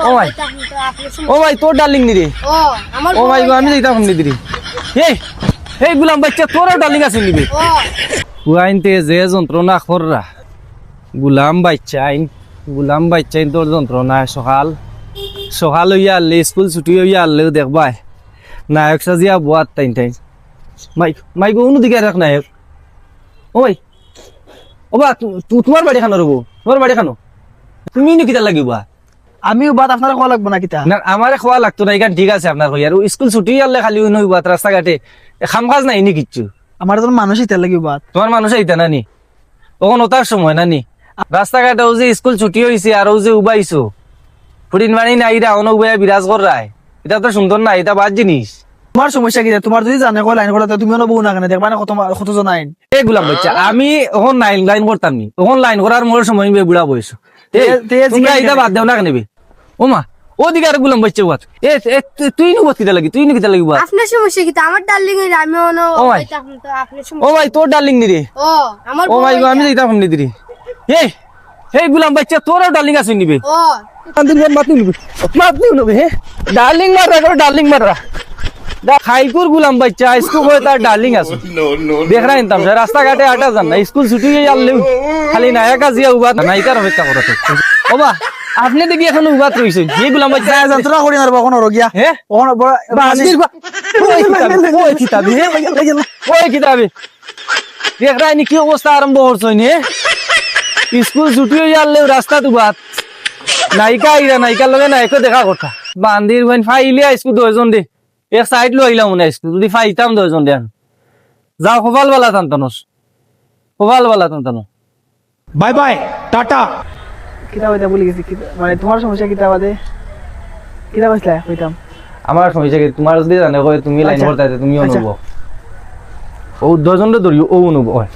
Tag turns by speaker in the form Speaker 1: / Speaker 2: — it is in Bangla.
Speaker 1: ও ভাই ও ভাই তোর ডার্লিং নি রে ও ভাই গো আমি যাইতাম নি দিদি এই গুলাম বাচ্চা তোরও ডার্লিং আছে নিবে হুয়াইনতে যে যন্ত্রণা খররা গুলাম বাচ্চাইন তোর যন্ত্রণা সকাল হইয়া আনলে স্কুল ছুটি হইয়া আনলেও দেখবাই নায়ক সাজিয়া বুয়াত টাইন মাইক অন্যদিকে রাখ নায়ক ও ভাই ও বা তোমার বাড়ি খানো রবো তোমার বাড়ি খানো তুমি নি কিতা লাগিবা
Speaker 2: আমিও বাদ আপনার খাওয়া লাগবো না কিতা
Speaker 1: না আমারে খোয়া লাগতো না এখান ঠিক আছে আপনার কই আর স্কুল ছুটি আনলে খালি নই বাত রাস্তাঘাটে খাম কাজ নাই নি কিচ্ছু
Speaker 2: আমার তো মানুষই তেল লাগিব বাদ
Speaker 1: তোমার মানুষ আইতা নানি তখন ওটার সময় নানি রাস্তাঘাটে যে স্কুল ছুটি হয়েছে আর যে উবাইছো ফুটিন মানি না ইরা অন উবাই বিরাজ কর রায় এটা তো সুন্দর না এটা বাদ জিনিস
Speaker 2: তোমার সমস্যা কি তোমার যদি জানে কয় লাইন করতে তুমি বউ না কেন দেখবা না কত জন আইন
Speaker 1: এই গুলাম বাচ্চা আমি ওখন লাইন করতাম নি ওখন লাইন করার মোর সময় বুড়া বয়স তোমরা এটা বাদ দেও না কেন ও মা ও দিকে আর গুলাম বাচ্চা বাদ তুই নি কিতা লাগি তুই নি কিতা লাগি বাদ
Speaker 3: আপনার সমস্যা কি আমার ডার্লিং এর আমি অন
Speaker 1: ও ভাই ও ভাই তোর ডার্লিং নি রে
Speaker 3: আমার
Speaker 1: ও ভাই গো আমি যাইতাম নি দিদি এই গুলাম বাচ্চা তোরও ডার্লিং আছে নিবে মাত নিবে হে ডার্লিং মাররা খাইকুর গুলাম বাচ্চা স্কুল হয়ে তার ডার্লিং আছে দেখ না ইনতাম রাস্তাঘাটে আটা যান না স্কুল ছুটি হয়ে আনলেও খালি নায়কা জিয়া উবাত নায়িকার অপেক্ষা করতে ওবা আপনি দেখি এখন উবাত রইছেন যে গুলাম বাচ্চা
Speaker 2: যন্ত্রণা করি না কখনো রগিয়া
Speaker 1: হ্যাঁ ওই কিতাবে দেখ রাইনি কি অবস্থা আরম্ভ করছই নে স্কুল ছুটি হয়ে আনলেও রাস্তা উবাত নায়িকার লগে নায়ক দেখা কথা বান্দির ফাইলে স্কুল দুজন দে এক সাইড লো আইলাম মনে স্কুল যদি ফাইতাম দুজন দেন যাও খোবাল বালা টানটানস
Speaker 4: বাই বাই টাটা
Speaker 2: কিতা হইতা বলি গেছি মানে তোমার সমস্যা কিতা বাদে কিতা কইছলা কইতাম
Speaker 1: আমার সমস্যা কি তোমার যদি জানে তুমি লাইন করতে তুমি অনুভব ও দুজন ধরিও ও অনুভব হয়